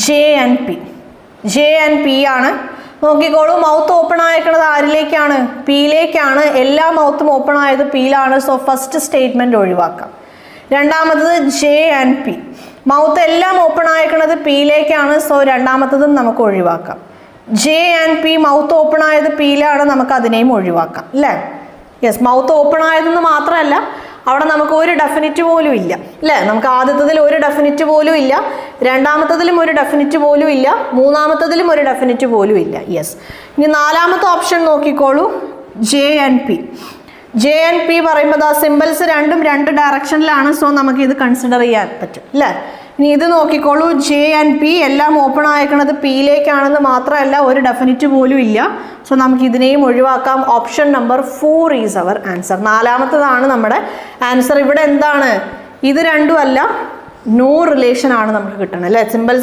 J and P ആണ്. നോക്കിക്കോളൂ, mouth open ആയിരിക്കുന്നത് ആരിലേക്കാണ്? പിയിലേക്കാണ്. എല്ലാ മൗത്തും ഓപ്പൺ ആയത് പിയിലാണ്. സോ ഫസ്റ്റ് സ്റ്റേറ്റ്മെന്റ് ഒഴിവാക്കാം. രണ്ടാമത്തത് ജെ ആൻഡ് പി, മൗത്ത് എല്ലാം ഓപ്പൺ ആയിരിക്കുന്നത് പിയിലേക്കാണ്. സോ രണ്ടാമത്തതും നമുക്ക് ഒഴിവാക്കാം. J and P mouth open ആയത് പിയിലാണ്, നമുക്ക് അതിനെയും ഒഴിവാക്കാം അല്ലേ? യെസ്, മൗത്ത് ഓപ്പൺ ആയതെന്ന് മാത്രമല്ല അവിടെ നമുക്ക് ഒരു ഡെഫിനിറ്റ് പോലും ഇല്ല അല്ലേ? നമുക്ക് ആദ്യത്തതിൽ ഒരു ഡെഫിനിറ്റ് പോലും ഇല്ല, രണ്ടാമത്തതിലും ഒരു ഡെഫിനിറ്റ് പോലും ഇല്ല, മൂന്നാമത്തതിലും ഒരു ഡെഫിനിറ്റ് പോലും ഇല്ല. യെസ്. ഇനി നാലാമത്തെ ഓപ്ഷൻ നോക്കിക്കോളൂ, ജെ ആൻഡ് പി പറയുമ്പോൾ ആ സിമ്പിൾസ് രണ്ടും രണ്ട് ഡയറക്ഷനിലാണ്. സോ നമുക്ക് ഇത് കൺസിഡർ ചെയ്യാൻ പറ്റും അല്ലേ? ഇനി ഇത് നോക്കിക്കോളൂ, ജെ ആൻഡ് പി എല്ലാം ഓപ്പൺ ആയിരിക്കുന്നത് പിയിലേക്കാണെന്ന് മാത്രമല്ല ഒരു ഡെഫിനിറ്റ് പോലും ഇല്ല. സോ നമുക്ക് ഇതിനെയും ഒഴിവാക്കാം. Option number 4 is our answer. നാലാമത്തതാണ് നമ്മുടെ ആൻസർ. ഇവിടെ എന്താണ്? ഇത് രണ്ടും അല്ല, നോ റിലേഷൻ ആണ് നമുക്ക് കിട്ടണം അല്ലേ? സിമ്പിൾസ്